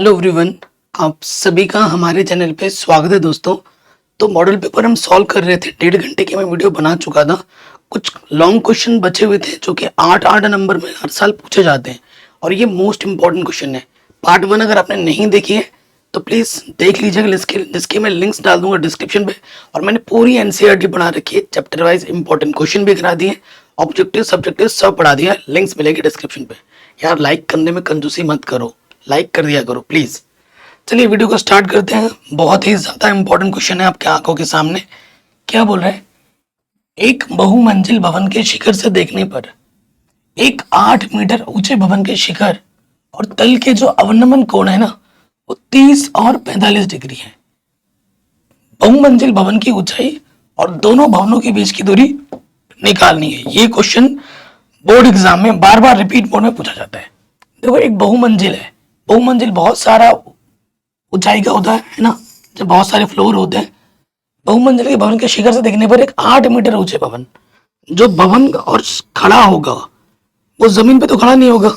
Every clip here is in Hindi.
हेलो एवरीवन, आप सभी का हमारे चैनल पे स्वागत है दोस्तों। तो मॉडल पेपर हम सॉल्व कर रहे थे, 1.5 घंटे की मैं वीडियो बना चुका था। कुछ लॉन्ग क्वेश्चन बचे हुए थे जो कि 8 नंबर में हर साल पूछे जाते हैं और ये मोस्ट इंपॉर्टेंट क्वेश्चन है। पार्ट 1 अगर आपने नहीं देखी है तो प्लीज़ देख लीजिएगा, जिसके मैं लिंक्स डाल दूंगा डिस्क्रिप्शन पे। और मैंने पूरी एनसीईआरटी बना रखी है, चैप्टर वाइज इंपॉर्टेंट क्वेश्चन भी करा दिए, ऑब्जेक्टिव सब्जेक्टिव सब पढ़ा दिया, लिंक्स मिलेगी डिस्क्रिप्शन पे। यार लाइक करने में कंजूसी मत करो, लाइक कर दिया करो प्लीज़। चलिए वीडियो को स्टार्ट करते हैं। बहुत ही ज़्यादा इंपॉर्टेंट क्वेश्चन है आपके आंखों के सामने। क्या बोल रहे हैं? एक बहुमंजिल भवन के शिखर से देखने पर एक 8 मीटर ऊंचे भवन के शिखर और तल के जो अवनमन कोण है ना, वो 30 और 45 डिग्री है। बहुमंजिल भवन की ऊंचाई और दोनों भवनों के बीच की दूरी निकालनी है। ये क्वेश्चन बोर्ड एग्जाम में बार बार रिपीट मोड में पूछा जाता है। देखो, एक बहुमंजिल है, बहुमंजिल बहुत सारा ऊंचाई का होता है ना, जब बहुत सारे फ्लोर होते हैं। बहुमंजिल के भवन के शिखर से देखने पर एक 8 मीटर ऊंचे भवन, जो भवन और खड़ा होगा वो जमीन पे तो खड़ा नहीं होगा।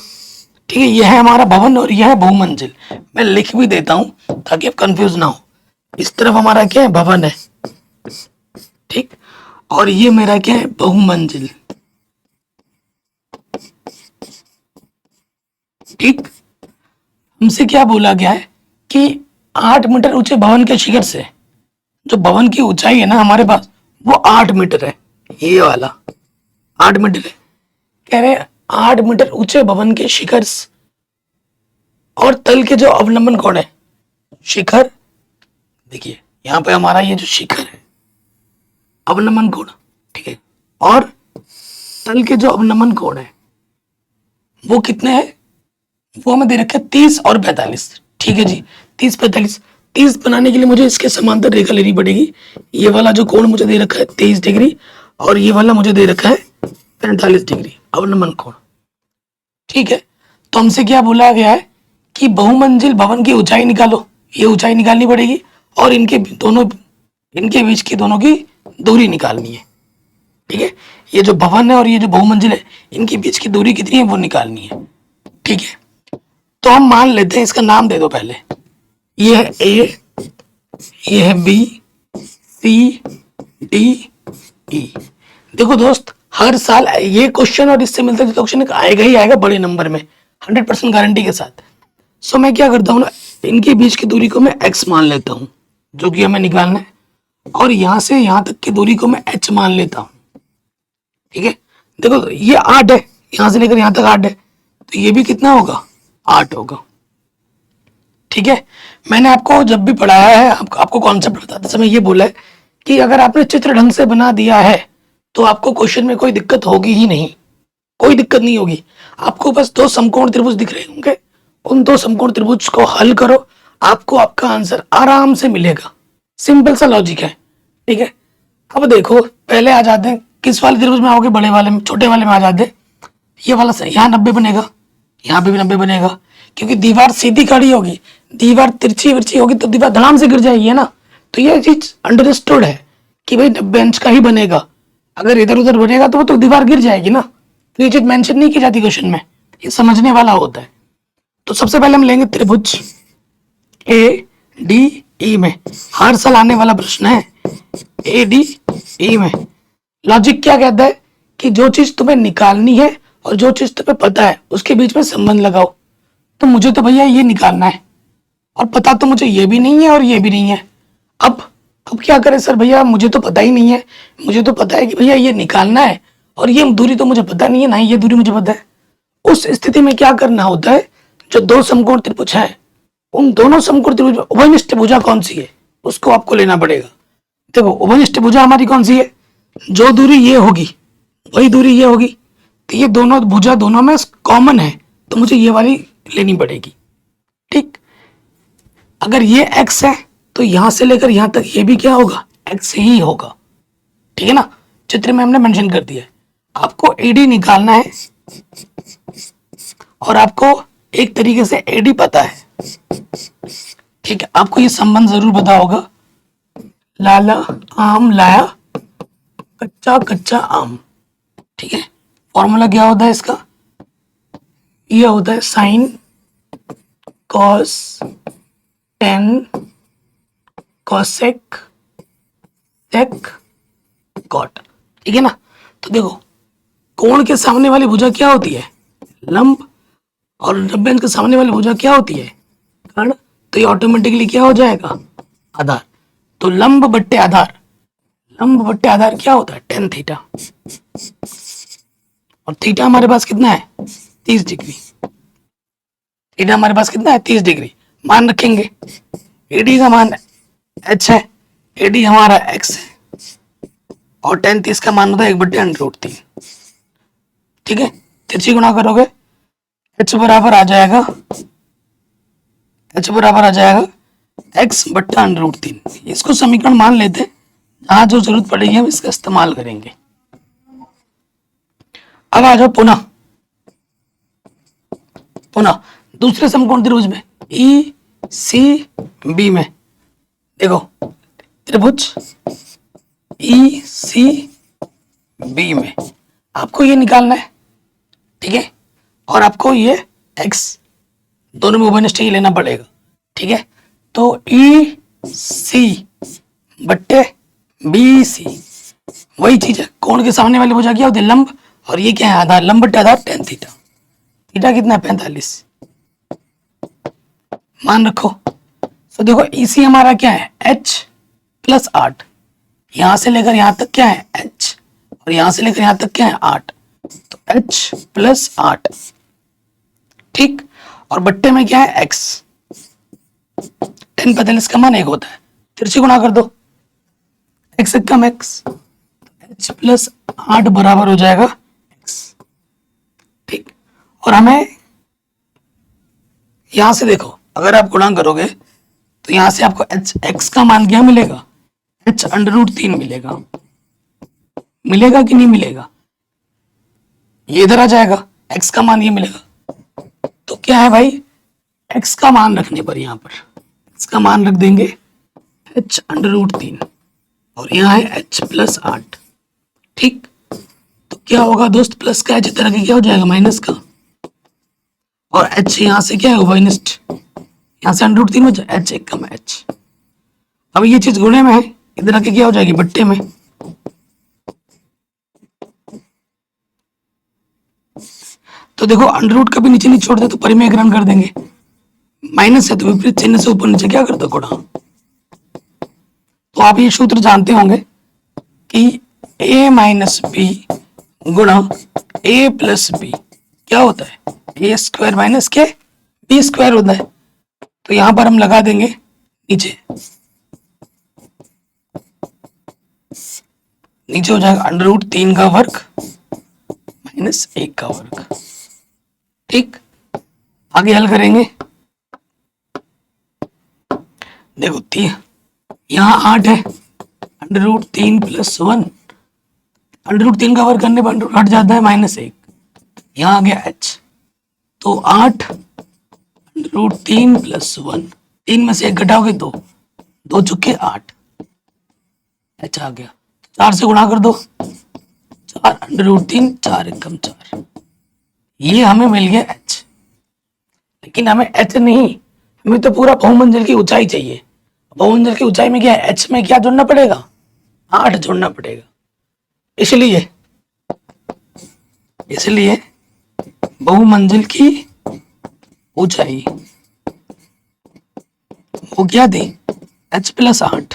ठीक है, यह है हमारा भवन और यह है बहुमंजिल। मैं लिख भी देता हूं ताकि आप कंफ्यूज ना हो। इस तरफ हमारा क्या है? भवन है, ठीक। और ये मेरा क्या है? बहुमंजिल, ठीक। हमसे क्या बोला गया है कि 8 मीटर ऊंचे भवन के शिखर से जो भवन की ऊंचाई है ना हमारे पास, वो 8 मीटर है। ये वाला 8 मीटर है। कह रहे हैं 8 मीटर ऊंचे भवन के शिखर और तल के जो अवलंबन कोण है, शिखर देखिए यहाँ पे हमारा ये जो शिखर है, अवलंबन कोण, ठीक है, और तल के जो अवलंबन कोण है वो कितने हैं? वो हमें दे रखा है 30 और 45। ठीक है जी, 30 45। 30 बनाने के लिए मुझे इसके समांतर रेखा लेनी पड़ेगी। ये वाला जो कोण मुझे दे रखा है 23 डिग्री और ये वाला मुझे दे रखा है 45 डिग्री, अवलंबन कोण। ठीक है, तो हमसे क्या बोला गया है कि बहुमंजिल भवन की ऊंचाई निकालो। ये ऊंचाई निकालनी पड़ेगी और इनके बीच की दोनों की दूरी निकालनी है। ठीक है, ये जो भवन है और ये जो बहुमंजिल है, इनके बीच की दूरी कितनी है वो निकालनी है। ठीक है, तो हम मान लेते हैं, इसका नाम दे दो पहले। ये है ए, ये है बी, सी, डी, ई। देखो दोस्त, हर साल ये क्वेश्चन और इससे मिलता जुलता क्वेश्चन आएगा ही आएगा बड़े नंबर में, 100% गारंटी के साथ। सो मैं क्या करता हूँ ना, इनके बीच की दूरी को मैं x मान लेता हूँ, जो कि हमें निकालना है, और यहां से यहां तक की दूरी को मैं h मान लेता हूँ। ठीक है, देखो ये 8 है, यहां से लेकर यहां तक 8 है, तो ये भी कितना होगा? 8 होगा। ठीक है, मैंने आपको जब भी पढ़ाया है, आपको कॉन्सेप्ट बताते समय ये बोला है कि अगर आपने चित्र ढंग से बना दिया है तो आपको क्वेश्चन में कोई दिक्कत होगी ही नहीं, कोई दिक्कत नहीं होगी। आपको बस 2 समकोण त्रिभुज दिख रहे होंगे, उन 2 समकोण त्रिभुज को हल करो, आपको आपका आंसर आराम से मिलेगा। सिंपल सा लॉजिक है। ठीक है, अब देखो पहले आ जाते हैं, किस वाले त्रिभुज में आओगे? बड़े वाले में, छोटे वाले में आ जाते। ये वाला सही, यहाँ 90 बनेगा, यहाँ पे भी 90 बनेगा, क्योंकि दीवार सीधी खड़ी होगी, दीवार तिरछी विरछी होगी तो दीवार धड़ाम से गिर जाएगी, है ना। तो ये चीज अंडरस्टूड है कि भाई 90 इंच का ही बनेगा। अगर इधर उधर बनेगा तो वो तो दीवार गिर जाएगी ना। तो ये चीज मेंशन नहीं की जाती क्वेश्चन में, ये समझने वाला होता है। तो सबसे पहले हम लेंगे त्रिभुज ए डी ई में, हर साल आने वाला प्रश्न है ए डी ई में। लॉजिक क्या कहता है कि जो चीज तुम्हें निकालनी है और जो चीज तुम्हें पता है उसके बीच में संबंध लगाओ। तो मुझे तो भैया ये निकालना है और पता तो मुझे ये भी नहीं है और ये भी नहीं है। अब क्या करें सर? भैया मुझे तो पता ही नहीं है, मुझे तो पता है कि भैया ये निकालना है और ये दूरी तो मुझे पता नहीं है, ना ही ये दूरी मुझे पता है। उस स्थिति में क्या करना होता है, जो 2 समकोण त्रिभुज है, उन दोनों समकोण त्रिभुज में उभयनिष्ठ भुजा कौन सी है उसको आपको लेना पड़ेगा। देखो उभयनिष्ठ भुजा हमारी कौन सी है? जो दूरी ये होगी वही दूरी ये होगी, तो ये दोनों भुजा दोनों में कॉमन है, तो मुझे ये वाली लेनी पड़ेगी। ठीक, अगर ये x है तो यहां से लेकर यहां तक ये भी क्या होगा? x ही होगा। ठीक है ना, चित्र में हमने मेंशन कर दिया है। आपको AD निकालना है और आपको एक तरीके से AD पता है। ठीक है, आपको ये संबंध जरूर पता होगा, लाला आम लाया कच्चा कच्चा आम। ठीक है, फॉर्मूला क्या होता है इसका? ये होता है sine cos 10 cosec sec cot, ठीक है ना। तो देखो कोण के सामने वाली भुजा क्या होती है, लंब, और नब्बे के सामने वाली भुजा क्या होती है, कर्ण। तो ये ऑटोमेटिकली क्या हो जाएगा, आधार। तो लंब बट्टे आधार, लंब बट्टे आधार क्या होता है, टेन थीटा। और थीटा हमारे पास कितना है, 30 डिग्री। थीटा हमारे पास कितना है, 30 डिग्री। मान रखेंगे एडी का मान एच है, एडी हमारा एक्स है, और टेन 30 का मान होता है 1/√3। ठीक है, तिरछी गुणा करोगे h बराबर आ जाएगा, h बराबर आ जाएगा x/√3। इसको समीकरण मान लेते हैं, जहां जो जरूरत पड़ेगी हम इसका इस्तेमाल करेंगे। अब आ जाओ पुनः दूसरे समकोण त्रिभुज में, ई सी बी में। देखो त्रिभुज ई सी बी में आपको ये निकालना है, ठीक है। और आपको ये x दोनों में उभयनिष्ठ ही लेना पड़ेगा, ठीक है। तो ई सी बट्टे बी सी वही चीज है, कोण के सामने वाली भुजा क्या होती है, लंब, और ये क्या है, आधार। लंब बट्टे आधार टेन थीटा। थीटा कितना है, 45। मान रखो। तो देखो इसी हमारा क्या है, h + 8। यहां से लेकर यहां तक क्या है, h, और यहां से लेकर यहां तक क्या है, 8। तो h + 8, ठीक। और बट्टे में क्या है, x। 10 45 का मान 1 होता है, तिरछी गुणा कर दो, x एक कम x, h + 8 बराबर हो जाएगा x, ठीक। और हमें यहां से देखो, अगर आप गुणा करोगे तो यहां से आपको x का मान क्या मिलेगा, h√3 मिलेगा। मिलेगा कि नहीं मिलेगा, ये इधर आ जाएगा, x का मान ये मिलेगा। तो क्या है भाई, x का मान रखने पर यहां पर x का मान रख देंगे h√3, और यहाँ है h + 8, ठीक। तो क्या होगा दोस्त, प्लस का h इधर आके क्या हो जाएगा, माइनस का, और h यहाँ से क्या है, उभयनिष्ठ, यहाँ से √3 हो जाए, h एक कम h। अब ये चीज गुणे में है, इधर आके क्या हो जाएगी, बट्टे में। तो देखो अंडर कभी नीचे नहीं छोड़ते तो परिमेयकरण कर देंगे, माइनस है तो विपरीत चिन्ह से ऊपर नीचे क्या कर दो, गुणा। तो आप ये सूत्र जानते होंगे कि a - b गुणा a + b क्या होता है, a² - के b² होता है। तो यहां पर हम लगा देंगे नीचे हो जाएगा √3 का वर्ग -1 का वर्ग, ठीक। आगे हल करेंगे, देखो यहाँ 8 है, √3 + 1, √3 का वर्ग करने पर हट जाता है -1, यहाँ आ गया h। तो 8 √3 + 1, 3 में से 1 घटाओगे 2, 2 चुके 8, h आ गया। 4 से गुणा कर दो, 4 √3, 4 एक कम 4, ये हमें मिल गया h। लेकिन हमें h नहीं, हमें तो पूरा बहुमंजिल की ऊंचाई चाहिए। बहुमंजिल की ऊंचाई में क्या है, h में क्या जोड़ना पड़ेगा, 8 जोड़ना पड़ेगा। इसलिए बहुमंजिल की ऊंचाई वो क्या थी, h + 8।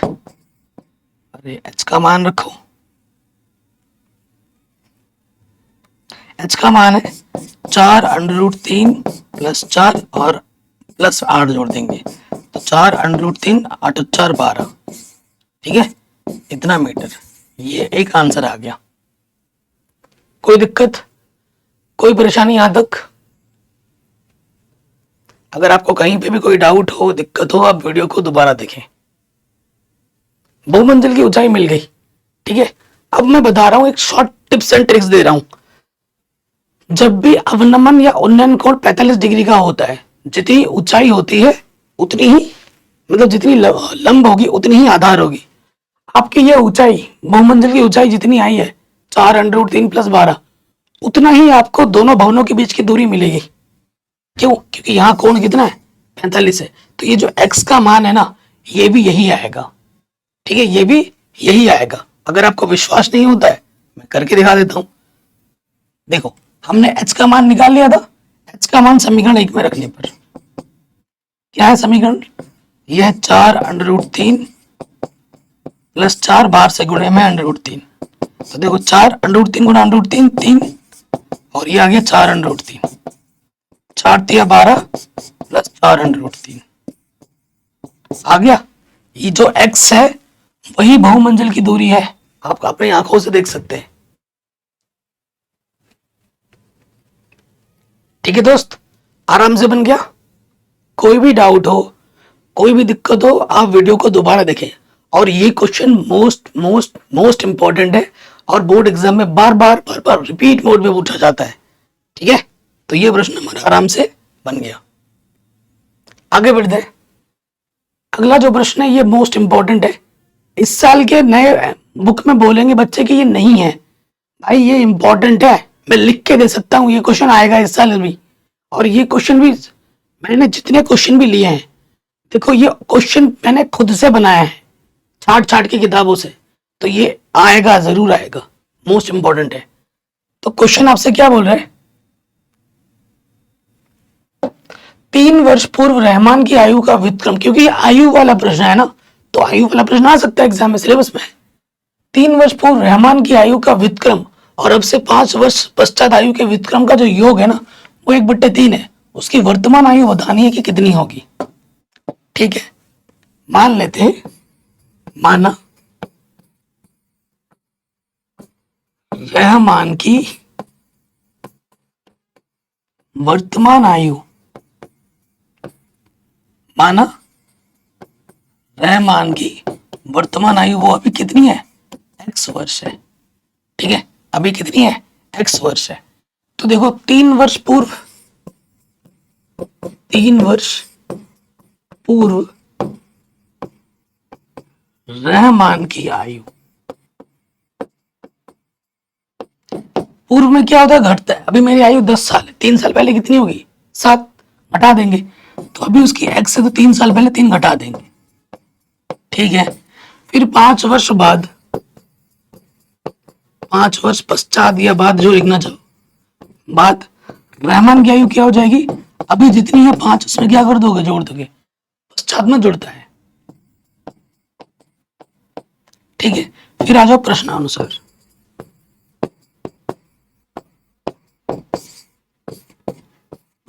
अरे h का मान रखो, h का मान है 4 √3 + 4 और +8 जोड़ देंगे, तो 4 √3, 8 × 4 12, ठीक है, इतना मीटर। ये एक आंसर आ गया। कोई दिक्कत, कोई परेशानी यहां तक? अगर आपको कहीं पे भी कोई डाउट हो, दिक्कत हो, आप वीडियो को दोबारा देखें। बहुमंजिल की ऊंचाई मिल गई, ठीक है। अब मैं बता रहा हूं, एक शॉर्ट टिप्स एंड ट्रिक्स दे रहा हूं। जब भी अवनमन या उन्नयन कोण 45 डिग्री का होता है, जितनी ऊंचाई होती है उतनी ही, मतलब जितनी लंब होगी उतनी ही आधार होगी। आपकी ये ऊंचाई, बहुमंजिल की ऊंचाई जितनी आई है 4 √3 + 12, उतना ही आपको दोनों भवनों के बीच की दूरी मिलेगी। क्यों? क्योंकि यहाँ कोण कितना है, 45 है, तो ये जो x का मान है ना, ये भी यही आएगा। ठीक है, ये भी यही आएगा। अगर आपको विश्वास नहीं होता है, मैं करके दिखा देता हूं। देखो, हमने h का मान निकाल लिया था। h का मान समीकरण 1 में रखने पर क्या है समीकरण, यह है 4√3 प्लस 4 बाहर से गुणे में √3। तो देखो 4√3 गुणा √3 3, और ये आ गया 4√3, 4 तिया 12 प्लस 4√3 आ गया। ये जो x है वही बहुमंजिल की दूरी है, आप अपनी आंखों से देख सकते हैं। ठीक है दोस्त, आराम से बन गया। कोई भी डाउट हो, कोई भी दिक्कत हो, आप वीडियो को दोबारा देखें। और ये question most most most important है और बोर्ड एग्जाम में बार बार रिपीट मोड में पूछा जाता है। ठीक है, तो ये प्रश्न हमारा आराम से बन गया। आगे बढ़ते हैं। अगला जो प्रश्न है ये मोस्ट इंपॉर्टेंट है। इस साल के नए बुक में बोलेंगे बच्चे कि ये नहीं है, भाई ये इंपॉर्टेंट है, मैं लिख के दे सकता हूँ, ये क्वेश्चन आएगा इस साल भी। और ये क्वेश्चन भी मैंने जितने क्वेश्चन भी लिए हैं, देखो ये क्वेश्चन मैंने खुद से बनाया है, छाट छाट के किताबों से, तो ये आएगा, जरूर आएगा, मोस्ट इंपॉर्टेंट है। तो क्वेश्चन आपसे क्या बोल रहा है, 3 वर्ष पूर्व रहमान की आयु का व्युत्क्रम, क्योंकि ये आयु वाला प्रश्न है ना, तो आयु वाला प्रश्न आ सकता है एग्जाम में, सिलेबस में। 3 वर्ष पूर्व रहमान की आयु का व्युत्क्रम और अब से 5 वर्ष पश्चात आयु के व्युत्क्रम का जो योग है ना, वो 1/3 है। उसकी वर्तमान आयु बतानी है कि कितनी होगी। ठीक है, मान लेते हैं, माना रहमान की वर्तमान आयु, माना रहमान की वर्तमान आयु वो अभी कितनी है, x वर्ष है। ठीक है, अभी कितनी है, x वर्ष है। तो देखो 3 वर्ष पूर्व, 3 वर्ष पूर्व रहमान की आयु, पूर्व में क्या होता है, घटता है। अभी मेरी आयु 10 साल है, 3 साल पहले कितनी होगी, 7, घटा देंगे। तो अभी उसकी x से तो 3 साल पहले 3 घटा देंगे। ठीक है, फिर 5 वर्ष बाद, 5 वर्ष पश्चात या बाद, जो लिखना चाहो, बाद रहमान की आयु क्या हो जाएगी, अभी जितनी है 5, उसमें क्या कर दोगे, जोड़ दोगे, पश्चात में जुड़ता है। ठीक है, फिर आ जाओ प्रश्नानुसार।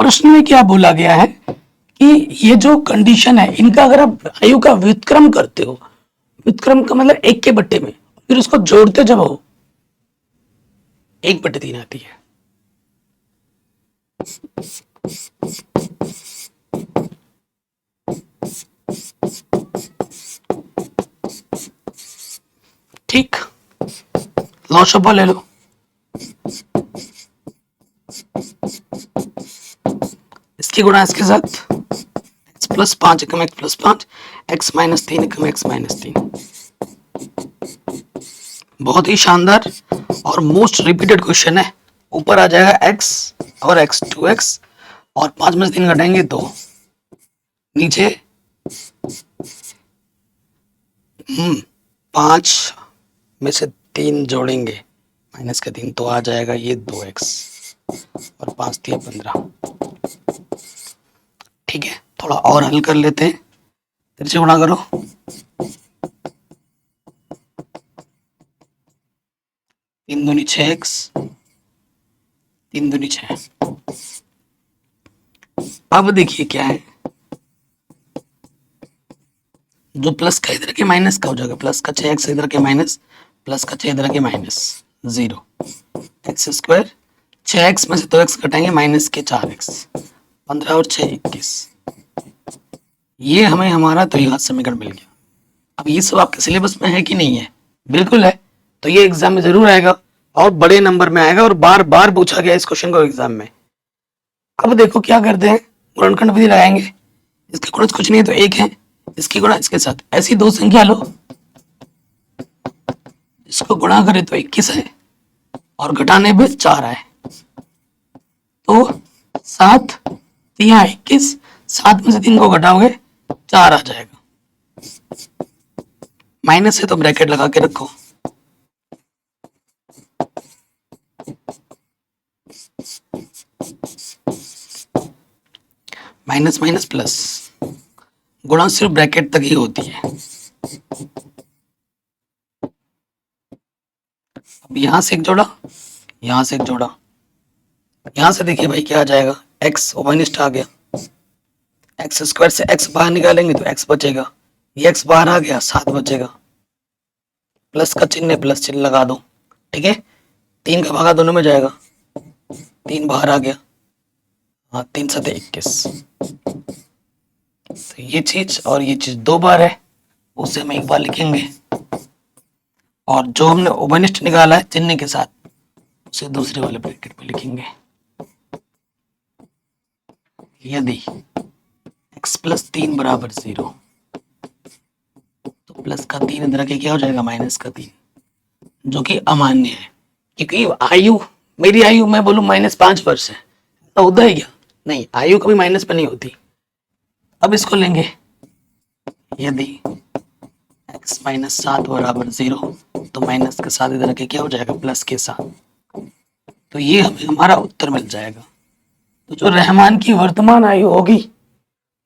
प्रश्न में क्या बोला गया है कि ये जो कंडीशन है, इनका अगर आप आयु का व्युत्क्रम करते हो, व्युत्क्रम का मतलब 1 के बट्टे में, फिर उसको जोड़ते जब हो, 1/3 आती है। ठीक, लो शब्बा ले लो, इसकी गुणा इसके साथ, x प्लस 5 एकम x प्लस 5, x माइनस 3 एकम x माइनस 3। बहुत ही शानदार और मोस्ट रिपीटेड क्वेश्चन है। ऊपर आ जाएगा x और x 2x, और 5 में से 3 घटाएंगे 2, नीचे 5 में से 3 जोड़ेंगे, माइनस का 3, तो आ जाएगा ये 2x, और 5 3 15। ठीक है, थोड़ा और हल कर लेते हैं, फिर से गुणा करो, 3 दूनी 6x, 3 दूनी 6। अब देखिए क्या है, जो प्लस का इधर के माइनस का हो जाएगा, प्लस का 6x इधर के माइनस, प्लस का 6 इधर के माइनस, 0, एक्स स्क्वायर, 6x में से 2x घटाएंगे, माइनस के 4x, 15 और 6 21। ये हमें हमारा द्विघात समीकरण मिल गया। अब ये सब आपके सिलेबस में है कि नहीं है, बिल्कुल है, तो ये एग्जाम में जरूर आएगा और बड़े नंबर में आएगा, और बार बार पूछा गया इस क्वेश्चन को एग्जाम में। अब देखो क्या करते हैं, गुणनखंड विधि लगाएंगे, इसका गुणज कुछ नहीं है तो 1 है, इसकी गुणा इसके साथ, ऐसी 2 संख्या लो, इसको गुणा करें तो 21 है, और घटाने पे 4 आए, तो 7 3 21, 7 में से 3 को घटाओगे 4 आ जाएगा। माइनस है तो ब्रैकेट लगा के रखो। माइनस माइनस प्लस, गुणा सिर्फ ब्रैकेट तक ही होती है। अब यहां से एक जोड़ा, यहां से एक जोड़ा, यहां से देखिए भाई क्या आ जाएगा, एक्स ओवनिस्ट आ गया। एक्स स्क्वायर से एक्स बाहर निकालेंगे तो एक्स बचेगा, ये एक्स बाहर आ गया 7 बचेगा। प्लस का चिन्ह है, प्लस चिन्ह लगा दो। ठीक है, 3 का भागा दोनों में जाएगा, 3 बाहर आ गया। हाँ, 3 7 21। तो ये चीज और ये चीज 2 बार है, उसे हम 1 बार लिखेंगे। और जो हमने ओवनिस्ट निकाला है चिन्ह के साथ, उसे दूसरे वाले ब्रैकेट पे लिखेंगे। यदि x प्लस 3 बराबर 0, तो प्लस का 3 इधर के क्या हो जाएगा, माइनस का 3, जो कि अमान्य है। क्योंकि आयु, मेरी आयु मैं बोलूं -5 वर्ष है, तो होता है क्या, नहीं, आयु कभी माइनस पे नहीं होती। अब इसको लेंगे, यदि x माइनस 7 बराबर 0, तो माइनस के साथ इधर के क्या हो जाएगा, प्लस के साथ। तो ये हमें हमारा उत्तर मिल जाएगा। तो जो रहमान की वर्तमान आयु होगी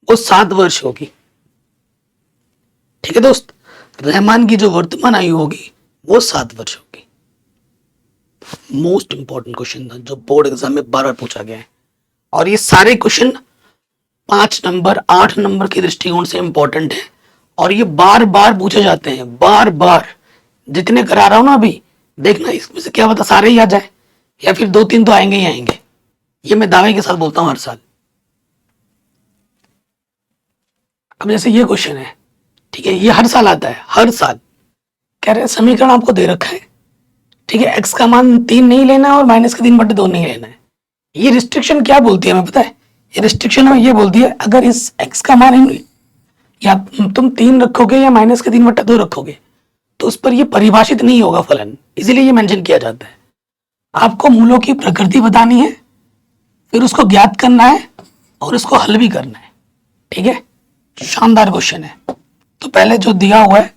वो 7 वर्ष होगी। ठीक है दोस्त, रहमान की जो वर्तमान आयु होगी वो 7 वर्ष होगी। मोस्ट इंपॉर्टेंट क्वेश्चन था जो बोर्ड एग्जाम में बार बार पूछा गया है, और ये सारे क्वेश्चन 5 नंबर 8 नंबर के दृष्टिकोण से इंपॉर्टेंट है, और ये बार बार पूछे जाते हैं, बार बार। जितने करा रहा हूं ना अभी, देखना इसमें से क्या पता सारे ही आ जाए, या फिर 2 3 तो आएंगे ही आएंगे। ये मैं दावे के साथ बोलता हूं हर साल। अब जैसे ये क्वेश्चन है, ठीक है, ये हर साल आता है, हर साल कह रहे हैं समीकरण आपको दे रखा है, ठीक है, एक्स का मान 3 नहीं लेना है और माइनस का 3/2 नहीं लेना है। ये रिस्ट्रिक्शन क्या बोलती है हमें पता है, ये रिस्ट्रिक्शन हमें ये बोलती है, अगर इस एक्स का मान या तुम 3 रखोगे या माइनस का 3/2 रखोगे, तो उस पर ये परिभाषित नहीं होगा फलन, इसीलिए ये मेंशन किया जाता है। आपको मूलों की प्रकृति बतानी है, फिर उसको ज्ञात करना है और उसको हल भी करना है। ठीक है, शानदार क्वेश्चन है। तो पहले जो दिया हुआ है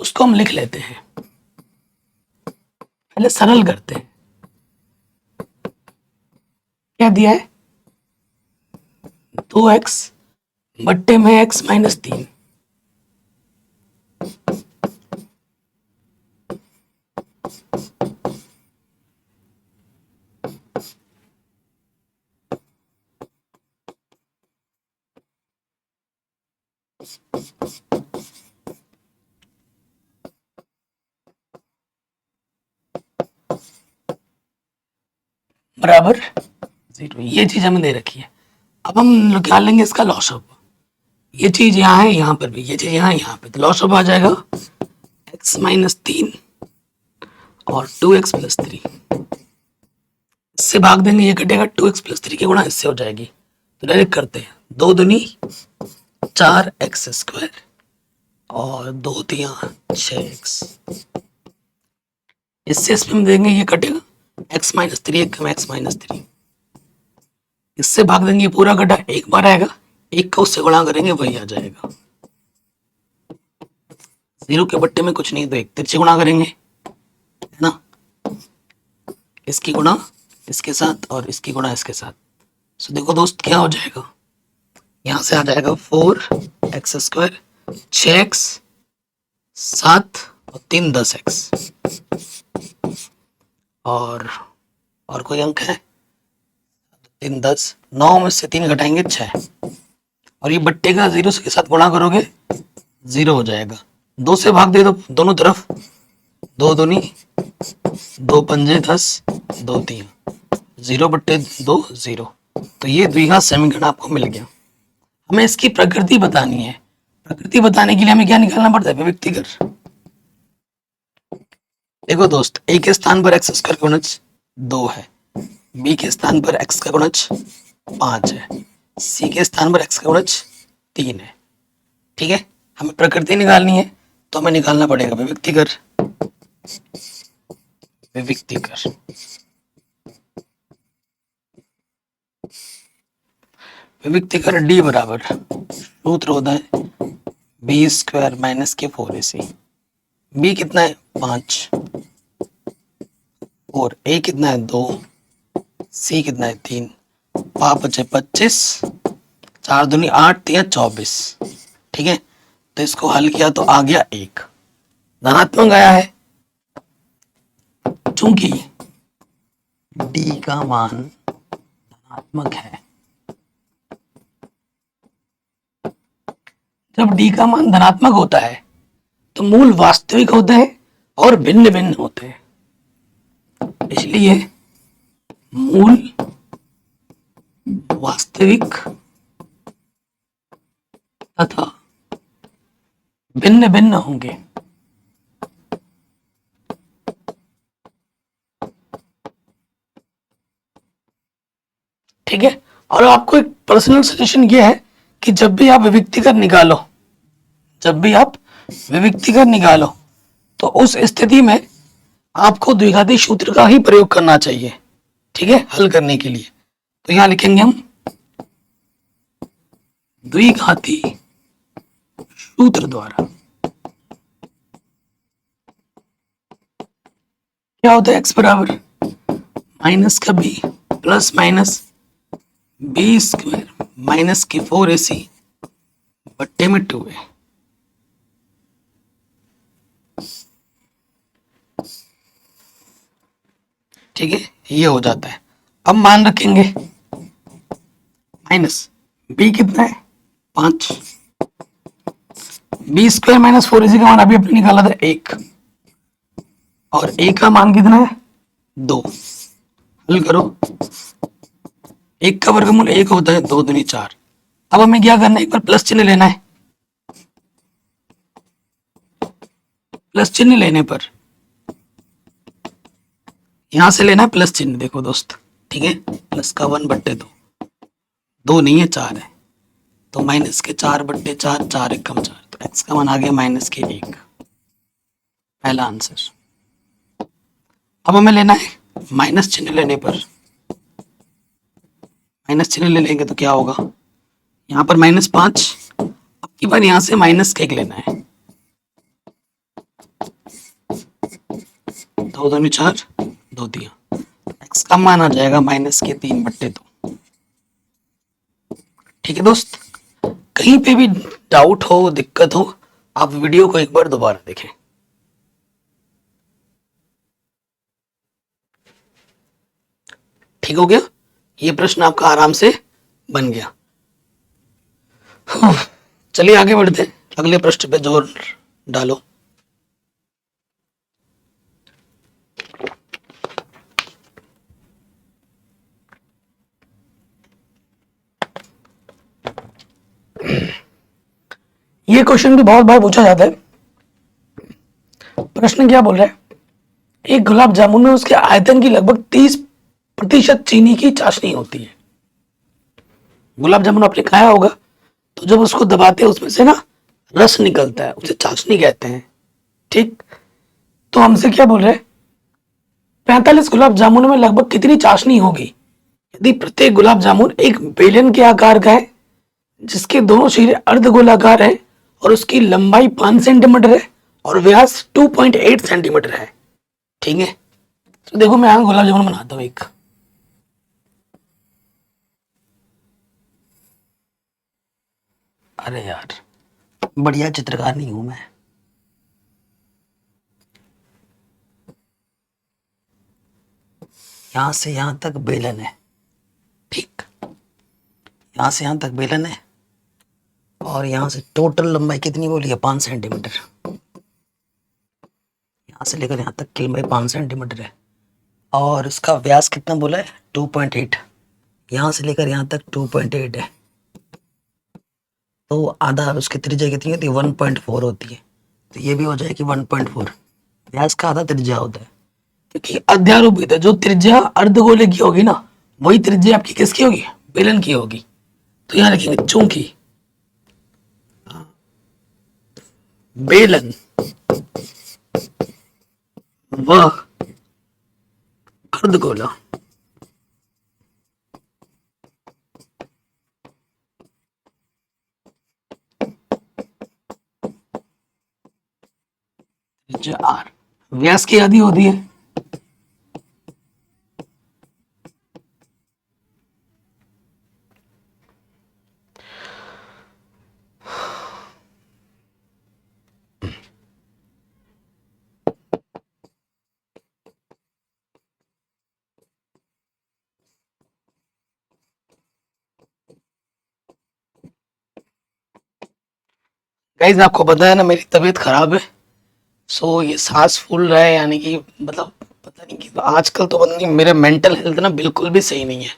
उसको हम लिख लेते हैं, पहले सरल करते हैं। क्या दिया है, 2x बट्टे में x माइनस 3, बराबर 0। ये चीज हमें दे रखी है। अब हम निकाल लेंगे इसका लॉसअप। ये चीज यहाँ है, यहाँ पर भी ये चीज यहाँ, यहाँ पे, तो लॉसअप आ जाएगा x माइनस 3 और 2x प्लस 3। इससे भाग देंगे, ये कटेगा, 2x प्लस 3 की गुणा इससे हो जाएगी। तो डायरेक्ट करते हैं, 2 दूनी 4x स्क्वायर और 2 तिया 6x। इससे इसमें देंगे, ये कटेगा, x माइनस 3 एक कम x माइनस 3। इससे भाग देंगे, ये पूरा कटा, एक बार आएगा, एक का उससे गुणा करेंगे वही आ जाएगा। 0 के बट्टे में कुछ नहीं, तो एक तिरछे गुणा करेंगे, है ना, इसकी गुणा इसके साथ और इसकी गुणा इसके साथ। सो देखो दोस्त क्या हो जाएगा, यहां से आ जाएगा 4x स्क्वायर, 6x 7 और 3 10x। और कोई अंक है, 3 10, 9 में से 3 घटाएंगे 6, और ये बट्टे का 0 के साथ गुणा करोगे 0 हो जाएगा। 2 से भाग दे दो दोनों तरफ, 2 दूनी 2 पंजे 10, 2 तिया 0/2 0। तो ये द्विघात समीकरण आपको मिल गया। हमें इसकी प्रकृति बतानी है। प्रकृति बताने के लिए हमें क्या निकालना पड़ता है, व्यक्तिगत। देखो दोस्त, ए के स्थान पर एक्स स्क्वायर का गुणज 2 है, बी के स्थान पर एक्स का गुणज 5 है, सी के स्थान पर एक्स का गुणज 3 है। ठीक है, हमें प्रकृति निकालनी है, तो हमें निकालना पड़ेगा व्यक्तिगत। विविक्ति कर डी बराबर सूत्र होता है बी स्क्वायर माइनस के 4ac। बी कितना है 5 और ए कितना है 2, सी कितना है 3, 5 बचे 25, 4 दूनी 8 3 24। ठीक है, तो इसको हल किया तो आ गया 1, धनात्मक आया है। चूंकि डी का मान धनात्मक है, जब डी का मान धनात्मक होता है तो मूल वास्तविक होते हैं और भिन्न भिन्न होते हैं, इसलिए मूल वास्तविक तथा भिन्न भिन्न होंगे। ठीक है, और आपको एक पर्सनल सजेशन ये है कि जब भी आप विविक्तिकर निकालो, जब भी आप विविक्तिकर निकालो तो उस स्थिति में आपको द्विघाती सूत्र का ही प्रयोग करना चाहिए। ठीक है, हल करने के लिए तो यहां लिखेंगे हम द्विघाती सूत्र द्वारा। क्या होता है x बराबर माइनस का b plus minus b square minus के 4ac बट्टे में 2a। ठीक है, ये हो जाता है। अब मान रखेंगे माइनस b कितना है 5, बी स्क्वायर माइनस 4ac का मान अभी अपने निकाला था 1, और a का मान कितना है 2। हल करो, 1 का वर्गमूल 1 होता है, 2 दूनी 4। अब हमें क्या करना है, एक बार प्लस चिन्ह लेना है। प्लस चिन्ह लेने पर यहां से लेना है प्लस चिन्ह। देखो दोस्त, ठीक है, प्लस का 1 बट्टे 2, 2 नहीं है 4 है, तो माइनस के 4 बट्टे 4, 4 1 कम 4, तो x का मान आ गया माइनस के 1, पहला आंसर। अब हमें लेना है माइनस चिन्ह लेने पर, माइनस चिन्ह ले लेंगे तो क्या होगा, यहाँ पर -5, अब की बार यहाँ से माइनस का 1 लेना है, 2 दूनी 4, 2 दिया, x का मान आ जाएगा माइनस के 3 बट्टे 2। ठीक है दोस्त, कहीं पे भी डाउट हो, दिक्कत हो, आप वीडियो को एक बार दोबारा देखें। ठीक हो गया, ये प्रश्न आपका आराम से बन गया। चलिए आगे बढ़ते हैं, अगले प्रश्न पे जोर डालो। ये क्वेश्चन भी बहुत बार पूछा जाता है। प्रश्न क्या बोल रहा है, एक गुलाब जामुन में उसके आयतन की लगभग 30% चीनी की चाशनी होती है। गुलाब जामुन आपने खाया होगा, तो जब उसको दबाते हैं उसमें से ना रस निकलता है, उसे चाशनी कहते हैं। ठीक, तो हमसे क्या बोल रहे हैं, 45 गुलाब जामुन में लगभग कितनी चाशनी होगी यदि प्रत्येक गुलाब जामुन एक बेलन के आकार का है, जिसके दोनों सिरे अर्धगोलाकार है और उसकी लंबाई 5 सेंटीमीटर है और व्यास 2.8 सेंटीमीटर है। ठीक है, तो देखो मैं यहां गुलाब जामुन बनाता हूं एक। अरे यार, बढ़िया चित्रकार नहीं हूं मैं। यहां से यहां तक बेलन है, ठीक, यहां से यहां तक बेलन है, और यहां से टोटल लंबाई कितनी बोली है 5 सेंटीमीटर। यहां से लेकर यहां तक की लंबाई 5 सेंटीमीटर है, और इसका व्यास कितना बोला है 2.8। यहां से लेकर यहां तक 2.8 है, तो आधा उसकी त्रिज्या कितनी होती है 1.4 होती है, तो ये भी हो जाएगी 1.4। व्यास का आधा त्रिज्या होता है, क्योंकि अध्यारोपित है, जो त्रिज्या अर्धगोले की होगी ना, वही त्रिज्या आपकी किसकी होगी, बेलन की होगी। तो यहां लिखेंगे चूंकि बेलन व अर्धगोला आर व्यास की आधी होती है। गाइस आपको पता है ना मेरी तबीयत खराब है। सो ये सांस फूल रहा है, यानी कि मतलब पता नहीं कि आजकल तो पता नहीं मेरे मेंटल हेल्थ ना बिल्कुल भी सही नहीं है।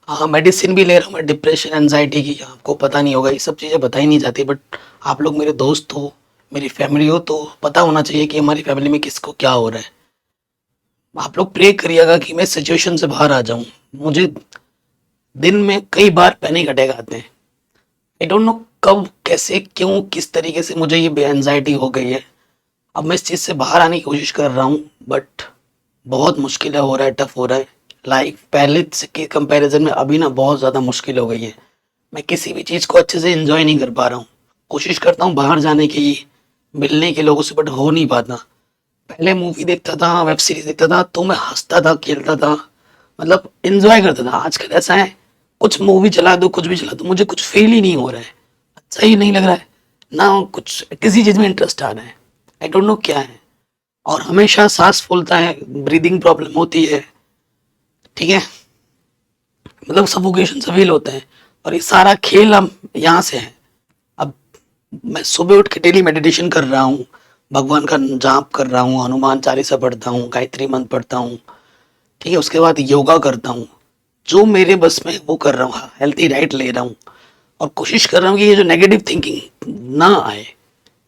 हाँ मेडिसिन भी ले रहा हूँ मैं डिप्रेशन एनजाइटी की, आपको पता नहीं होगा, ये सब चीज़ें बताई नहीं जाती, बट आप लोग मेरे दोस्त हो, मेरी फैमिली हो, तो पता होना चाहिए कि हमारी फैमिली में किसको क्या हो रहा है। आप लोग प्रे करिएगा कि मैं सिचुएशन से बाहर आ जाऊं। मुझे दिन में कई बार पैनिक अटैक आते हैं। आई डोंट नो कब कैसे क्यों किस तरीके से मुझे ये एनजाइटी हो गई है। अब मैं इस चीज़ से बाहर आने की कोशिश कर रहा हूँ, बट बहुत मुश्किल है, हो रहा है, टफ हो रहा है। लाइफ पहले से के कंपैरिजन में अभी ना बहुत ज़्यादा मुश्किल हो गई है। मैं किसी भी चीज़ को अच्छे से एंजॉय नहीं कर पा रहा हूँ। कोशिश करता हूँ बाहर जाने की, मिलने के लोगों से, बट हो नहीं पाता। पहले मूवी देखता था, वेब सीरीज देखता था, तो मैं हंसता था, खेलता था, मतलब एंजॉय करता था। आजकल ऐसा है, कुछ मूवी चला दो, कुछ भी चला दो, मुझे कुछ फील ही नहीं हो रहा है, अच्छा ही नहीं लग रहा है, ना कुछ किसी चीज़ में इंटरेस्ट आ रहा है। आई डोंट नो क्या है। और हमेशा सांस फूलता है, ब्रीदिंग प्रॉब्लम होती है, ठीक है, मतलब सफोकेशन से फील होता है। और ये सारा खेल हम यहाँ से है। अब मैं सुबह उठ के डेली मेडिटेशन कर रहा हूँ, भगवान का जाप कर रहा हूँ, हनुमान चालीसा पढ़ता हूँ, गायत्री मंत्र पढ़ता हूँ, ठीक है, उसके बाद योगा करता हूँ, जो मेरे बस में है वो कर रहा हूँ, हेल्थी डाइट ले रहा हूँ, और कोशिश कर रहा हूँ कि ये जो नेगेटिव थिंकिंग ना आए,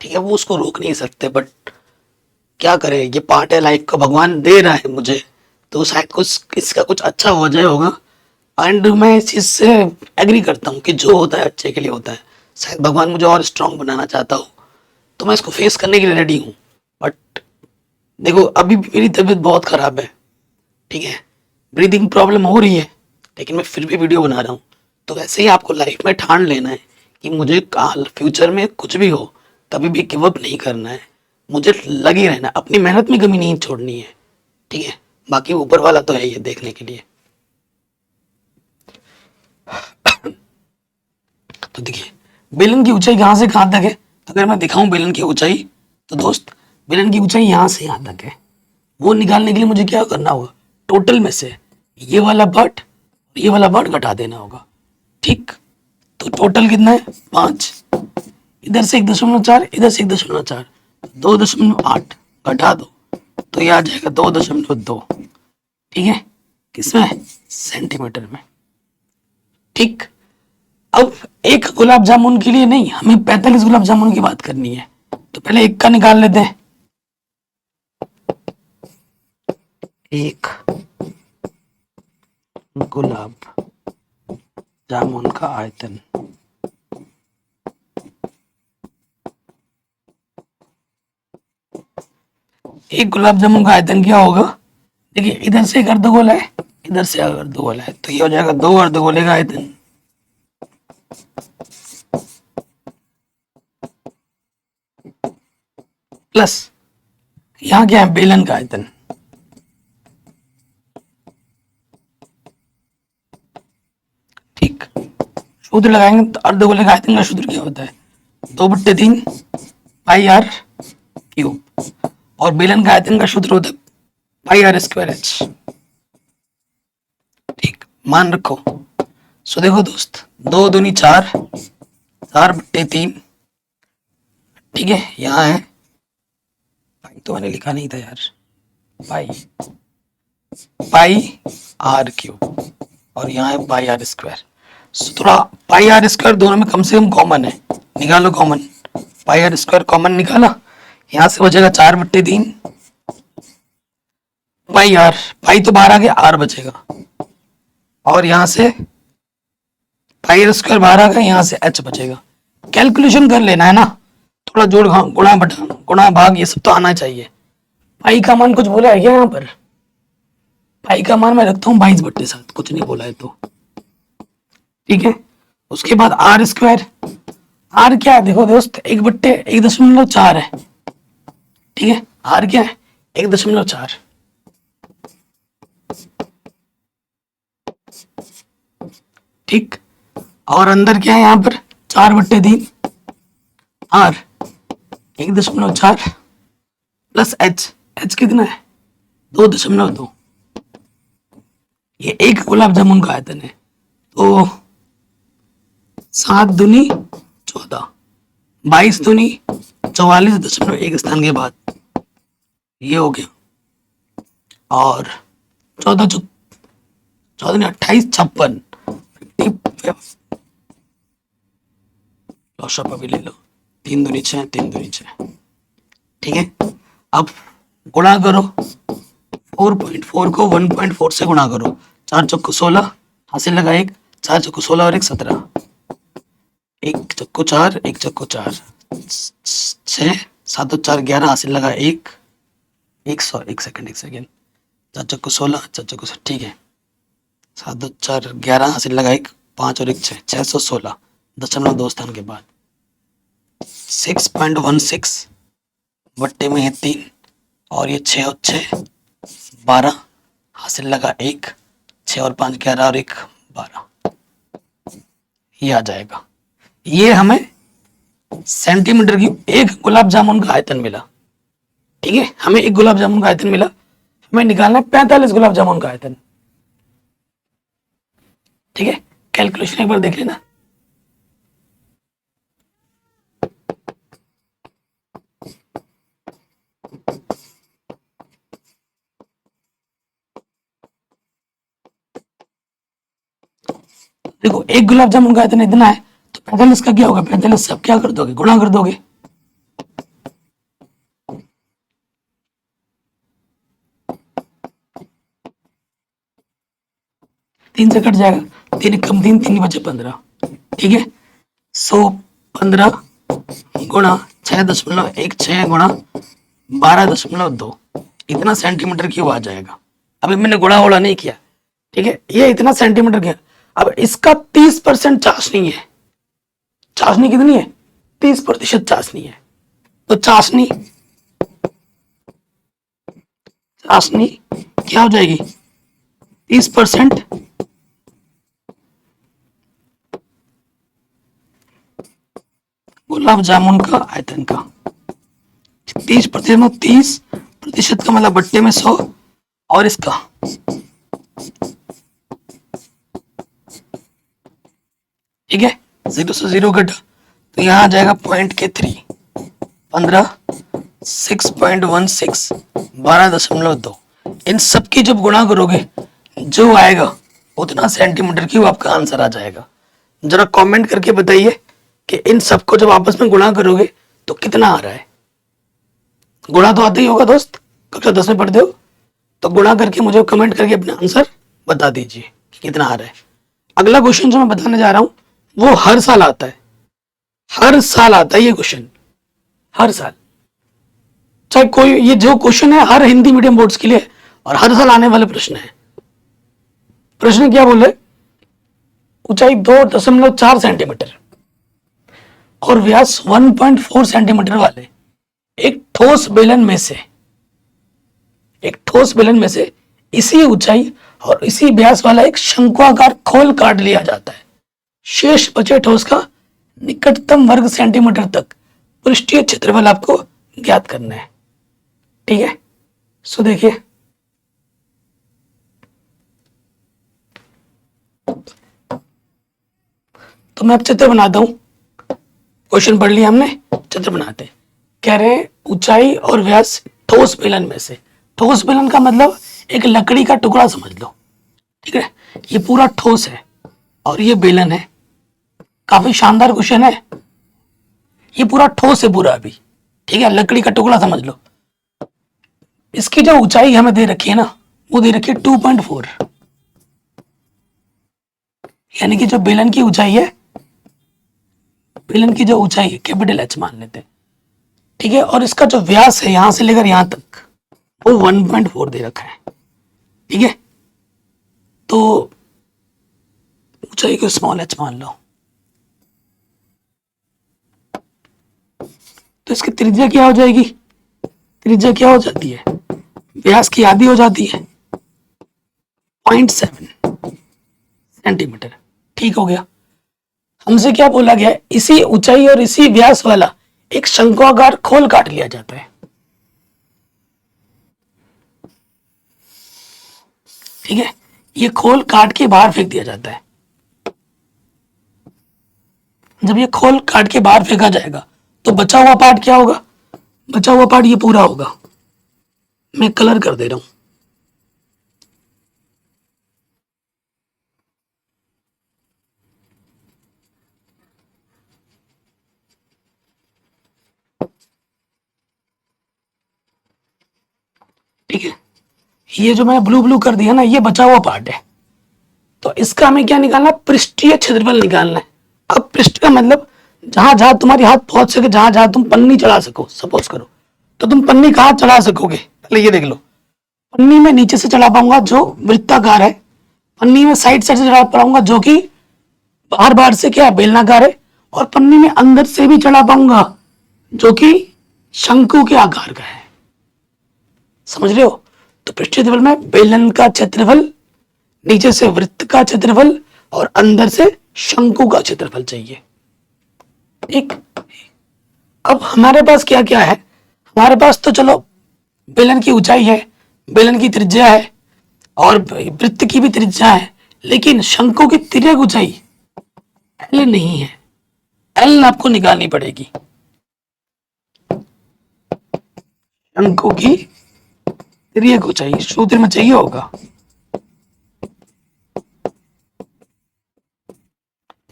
ठीक है, वो उसको रोक नहीं सकते, बट क्या करें, ये पार्ट है लाइफ का, भगवान दे रहा है मुझे, तो शायद कुछ इसका कुछ अच्छा हो जाए होगा। एंड मैं इस चीज़ से एग्री करता हूँ कि जो होता है अच्छे के लिए होता है। शायद भगवान मुझे और स्ट्रांग बनाना चाहता हो, तो मैं इसको फेस करने के लिए रेडी हूँ। बट देखो अभी भी मेरी तबीयत बहुत ख़राब है, ठीक है, ब्रीदिंग प्रॉब्लम हो रही है, लेकिन मैं फिर भी वीडियो बना रहा हूँ। तो वैसे ही आपको लाइफ में ठान लेना है कि मुझे काल फ्यूचर में कुछ भी हो, कभी भी गिव अप नहीं करना है, मुझे लगे रहना, अपनी मेहनत में कमी नहीं छोड़नी है, ठीक है। बाकी ऊपर वाला तो है ये देखने के लिए। तो देखिए बेलन की ऊंचाई कहाँ से कहाँ तक है। अगर मैं दिखाऊं बेलन की ऊंचाई, तो दोस्त बेलन की ऊंचाई यहाँ से यहाँ तक है। वो निकालने के लिए मुझे क्या करना होगा, टोटल में से ये वाला बट ये वाला बट घटा देना होगा, ठीक। तो टोटल कितना है, 5, इधर से 1.4, इधर से 1.4, 2.8 घटा दो, तो ये आ जाएगा 2.2, ठीक है, किसमें, सेंटीमीटर में, ठीक। अब एक गुलाब जामुन के लिए नहीं, हमें 45 गुलाब जामुन की बात करनी है, तो पहले एक का निकाल लेते हैं। एक गुलाब जामुन का आयतन, एक गुलाब जामुन का आयतन क्या होगा। देखिए इधर से एक अर्धगोला है, इधर से एक अर्धगोला है, तो ये हो जाएगा 2 अर्धगोले का आयतन, प्लस यहाँ क्या है, बेलन का आयतन, ठीक। सूत्र लगाएंगे तो अर्धगोले का आयतन का सूत्र क्या होता है, 2/3 पाई आर क्यूब, और बेलन का आयतन का सूत्र होता है पाई आर स्क्वायर एच, ठीक, मान रखो। सो देखो दोस्त, 2 दूनी 4, 4/3, ठीक है, यहाँ है पाई, तो मैंने लिखा नहीं था यार, पाई पाई आर क्यूब, और यहाँ है पाई आर स्क्वायर। थोड़ा पाई आर स्क्वायर दोनों में कम से कम कॉमन है, निकालो common, pi r square common निकाला, यहाँ से बचेगा 4/3 पाई आर, पाई तो बाहर आ गया, आर बचेगा, और यहाँ से पाई आर स्क्वायर बाहर आ गया, यहाँ से एच बचेगा। कैलकुलेशन कर लेना है ना, थोड़ा जोड़ गुणा बटा गुणा भाग ये सब तो आना चाहिए। पाई का मान कुछ बोला है क्या यहाँ पर, पाई का मान मैं रखता हूँ 22/7, कुछ नहीं बोला है तो, ठीक है। उसके बाद आर स्क्वायर, आर क्या है देखो दोस्त, 1/1.4 है, ठीक है, आर क्या है 1.4, ठीक। और अंदर क्या है यहाँ पर 4/3 आर 1.4 प्लस एच, एच कितना है 2.2। ये एक गुलाब जामुन का आयतन है, तो 7 दूनी 14, 22 दूनी 44.1 स्थान के बाद ये हो गया। और 14 ने 28 56 लॉशअप अभी ले लो, 3 दूनी 6, 3 दूनी 6, ठीक है। अब गुणा करो 4.4 को 1.4 से गुणा करो, 4 चौको 16 हासिल लगा 1, 4 चौको 16 और 1 17, 1 चौको 4, 1 चौको 4 6, 7 और 4 11 हासिल लगा 1, 1 सेकंड 4 चौको 16, 4 चौको 16, ठीक है। 7 और 4 11 हासिल लगा 1, 5 और 1 6, 616.2 स्थान के बाद 6.16 बट्टे में है 3 और ये 6 और 6 12 हासिल लगा 1, 6 और 5 11 और 1 12, ये आ जाएगा। ये हमें सेंटीमीटर की एक गुलाब जामुन का आयतन मिला, ठीक है। हमें एक गुलाब जामुन का आयतन मिला, हमें निकालना है 45 गुलाब जामुन का आयतन, ठीक है। कैलकुलेशन एक बार देख लेना। देखो एक गुलाब जामुन का आयतन इतना है, तो 45 का क्या होगा, 45 सब क्या कर दोगे, गुणा कर दोगे। तीन से कट जाएगा, 3 कम 3, 3 बचे 15, ठीक है। 15 गुणा 6.16 गुणा 12.2, इतना सेंटीमीटर क्यूब आ जाएगा। अभी मैंने गुणा वोड़ा नहीं किया, ठीक है। ये इतना सेंटीमीटर क्या, अब इसका 30% चाशनी है। चाशनी कितनी है, 30% चाशनी है। तो चाशनी क्या हो जाएगी 30% गुलाब जामुन का आयतन का 30% में 30% का मतलब बट्टे में 100 और इसका ठीक है 0 से 0 घटा तो यहाँ आ जाएगा 0.3 15 6.16 12.2। इन सब की जब गुणा करोगे जो आएगा उतना सेंटीमीटर क्यूब आपका आंसर आ जाएगा। जरा कमेंट करके बताइए कि इन सबको जब आपस में गुणा करोगे तो कितना आ रहा है। गुणा तो आता ही होगा दोस्त, कक्षा 10 में पढ़ते हो, तो गुणा करके मुझे कमेंट करके अपना आंसर बता दीजिए कि कितना आ रहा है। अगला क्वेश्चन जो मैं बताने जा रहा हूं वो हर साल आता है, हर साल आता है ये क्वेश्चन, हर साल। चाहे कोई, ये जो क्वेश्चन है हर हिंदी मीडियम बोर्ड्स के लिए और हर साल आने वाले प्रश्न है। प्रश्न क्या बोले, ऊंचाई 2.4 सेंटीमीटर और व्यास 1.4 सेंटीमीटर वाले एक ठोस बेलन में से इसी ऊंचाई और इसी व्यास वाला एक शंक्वाकार खोल काट लिया जाता है। शेष बचे ठोस का निकटतम वर्ग सेंटीमीटर तक पृष्ठीय क्षेत्रफल आपको ज्ञात करना है, ठीक है। सो देखिए तो मैं अब चित्र बनाता हूं। क्वेश्चन पढ़ लिया हमने, चित्र बनाते हैं। कह रहे हैं ऊंचाई और व्यास ठोस बेलन में से। ठोस बेलन का मतलब एक लकड़ी का टुकड़ा समझ लो, ठीक है। ये पूरा ठोस है और ये बेलन है। काफी शानदार क्वेश्चन है। ये पूरा ठोस है पूरा अभी, ठीक है, लकड़ी का टुकड़ा समझ लो। इसकी जो ऊंचाई हमें दे रखी है ना वो दे रखी है 2.4, यानी कि जो बेलन की ऊंचाई है, बेलन की जो ऊंचाई है कैपिटल एच मान लेते हैं, ठीक है। और इसका जो व्यास है यहां से लेकर यहां तक वो 1.4 दे रखा है, ठीक है। तो ऊंचाई को स्मॉल एच मान लो। तो इसकी त्रिज्या क्या हो जाएगी, त्रिज्या क्या हो जाती है, व्यास की आधी हो जाती है, 0.7 सेंटीमीटर। ठीक हो गया। हमसे क्या बोला गया है, इसी ऊंचाई और इसी व्यास वाला एक शंक्वाकार खोल काट लिया जाता है। ठीक है, ये खोल काट के बाहर फेंक दिया जाता है। जब ये खोल काट के बाहर फेंका जाएगा तो बचा हुआ पार्ट क्या होगा, बचा हुआ पार्ट ये पूरा होगा। मैं कलर कर दे रहा हूं। ठीक है, ये जो मैंने ब्लू ब्लू कर दिया ना, ये बचा हुआ पार्ट है। तो इसका हमें क्या निकालना, पृष्ठीय क्षेत्रफल निकालना है। अब पृष्ठ का मतलब जहां जहां तुम्हारी हाथ पहुंच सके, जहां जहां तुम पन्नी चढ़ा सको, सपोज करो, तो तुम पन्नी कहां चढ़ा सकोगे, पहले ये देख लो। पन्नी में नीचे से चढ़ा पाऊंगा जो वृत्ताकार है, पन्नी में साइड साइड से चढ़ा पाऊंगा जो कि बार बार से क्या है, बेलनाकार है, और पन्नी में अंदर से भी चढ़ा पाऊंगा जो कि शंकु के आकार का है। समझ रहे हो? तो पृष्ठीय क्षेत्रफल में बेलन का क्षेत्रफल, नीचे से वृत्त का क्षेत्रफल और अंदर से शंकु का क्षेत्रफल चाहिए। ठीक, अब हमारे पास क्या क्या है, हमारे पास तो चलो बेलन की ऊंचाई है, बेलन की त्रिज्या है और वृत्त की भी त्रिज्या है, लेकिन शंकु की तिर्यक ऊंचाई एल नहीं है। एल आपको निकालनी पड़ेगी। शंकु की तिर्यक ऊंचाई सूत्र में चाहिए होगा।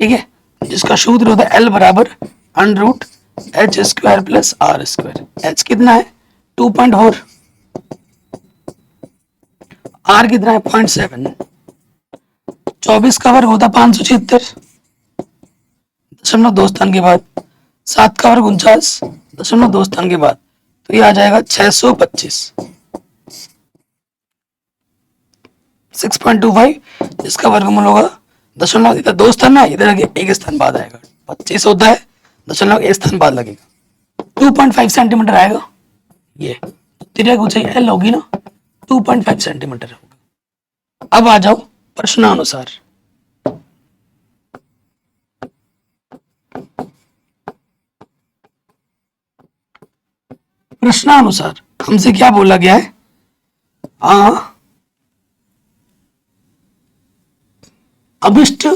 ठीक है, जिसका सूत्र होता है एल बराबर √h² प्लस r²। h कितना है 2.4, r कितना है 0.7, 24 का वर्ग होता है 576 दशमलव 2 स्थान के बाद, 7 का वर्ग 49 दशमलव 2 स्थान के बाद, तो ये आ जाएगा 625, 6.25, जिसका वर्गमूल होगा दशमलव, इधर 2 स्थान है, इधर एक स्थान बाद आएगा, 25 होता है, दशमलव 1 स्थान बाद लगेगा, 2.5 सेंटीमीटर आएगा। ये तिर्यक ऊंचाई एल होगी ना, 2.5 सेंटीमीटर होगा। अब आ जाओ प्रश्नानुसार। प्रश्नानुसार हमसे क्या बोला गया है, अभिष्ट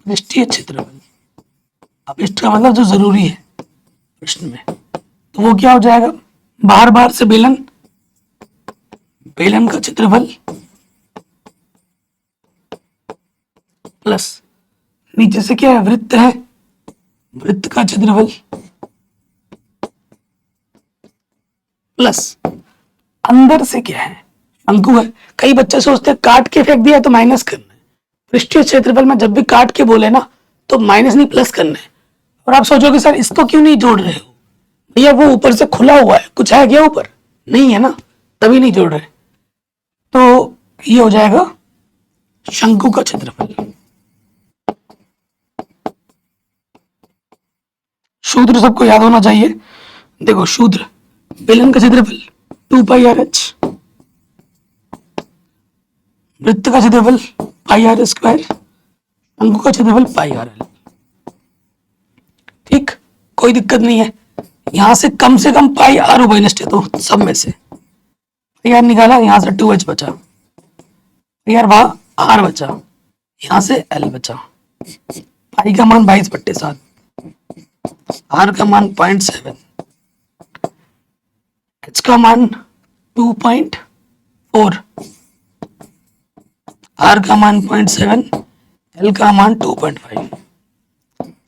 पृष्ठीय क्षेत्रफल, अभिष्ट का मतलब जो जरूरी है प्रश्न में, तो वो क्या हो जाएगा, बार बार से बेलन, बेलन का क्षेत्रफल प्लस नीचे से क्या है, वृत्त है, वृत्त का क्षेत्रफल प्लस अंदर से क्या है, शंकु है। कई बच्चे सोचते हैं काट के फेंक दिया तो माइनस करना है। पृष्ठीय क्षेत्रफल में जब भी काट के बोले ना तो माइनस नहीं प्लस करना है। और आप सोचोगे सर इसको क्यों नहीं जोड़ रहे हो, भैया वो ऊपर से खुला हुआ है, कुछ है क्या ऊपर, नहीं है ना, तभी नहीं जोड़ रहे। तो ये हो जाएगा शंकु का क्षेत्रफल। सूत्र सबको याद होना चाहिए। देखो सूत्र, बेलन का क्षेत्रफल 2πrh, वृत्त का क्षेत्रफल πr², शंकु का क्षेत्रफल πrl। ठीक, कोई दिक्कत नहीं है। यहां से कम पाई आर उभयनिष्ठ है, तो सब में से पाई निकाला, यहां से 2h बचा, यार वहां आर बचा, यहां से एल बचा। पाई का मान 22/7, आर का मान 0.7, एच का मान 2.4, आर का मान 0.7, एल का मान 2.5,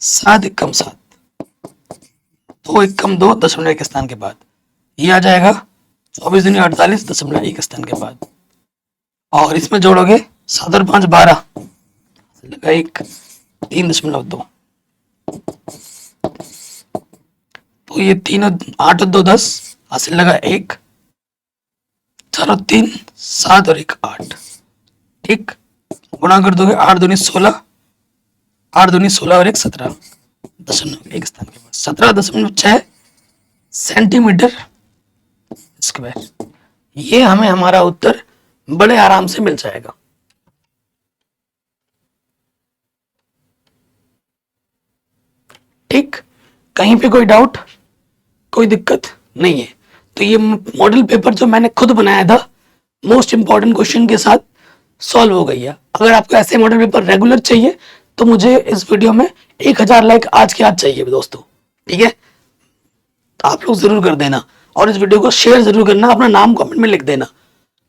7 एकम 7, 2 एकम 2 दशमलव 1 स्थान के बाद, ये आ जाएगा 24 दूनी 48 दशमलव 1 स्थान के बाद। और इसमें जोड़ोगे 7 और 5 12, लगा 1, 3.2, तो ये 3 और 8 और 2 10, हासिल लगा 1, 4 और 3 7 और 1 8। ठीक, गुणा कर दोगे 8 दूनी 16, 8 दूनी 16 और 1 17 दशमलव 1 स्थान के बाद, 17.6 सेंटीमीटर स्क्वायर। ये हमें हमारा उत्तर बड़े आराम से मिल जाएगा। ठीक, कहीं पे कोई डाउट, कोई दिक्कत नहीं है। तो ये मॉडल पेपर जो मैंने खुद बनाया था मोस्ट इंपॉर्टेंट क्वेश्चन के साथ सॉल्व हो गई है। अगर आपको ऐसे मॉडल पेपर रेगुलर चाहिए तो मुझे इस वीडियो में 1000 लाइक आज के आज चाहिए दोस्तों, ठीक है? तो आप लोग जरूर कर देना और इस वीडियो को शेयर जरूर करना, अपना नाम कमेंट में लिख देना,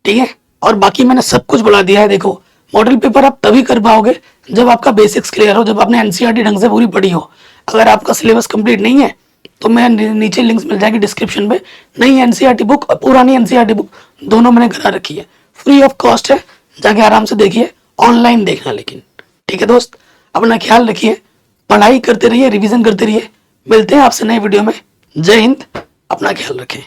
ठीक है? और बाकी मैंने सब कुछ बता दिया है। देखो, मॉडल पेपर आप तभी कर पाओगे जब आपका बेसिक्स क्लियर हो, जब आपने एनसीईआरटी ढंग से पूरी पढ़ी हो। अगर आपका सिलेबस कंप्लीट नहीं है तो मैं नीचे लिंक्स मिल जाएगी डिस्क्रिप्शन में, नई एनसीईआरटी बुक और पुरानी एनसीईआरटी बुक दोनों मैंने करा रखी है, फ्री ऑफ कॉस्ट है, जाके आराम से देखिए, ऑनलाइन देखना लेकिन, ठीक है दोस्त? अपना ख्याल रखिए, पढ़ाई करते रहिए, रिवीजन करते रहिए। मिलते हैं आपसे नए वीडियो में। जय हिंद, अपना ख्याल रखें।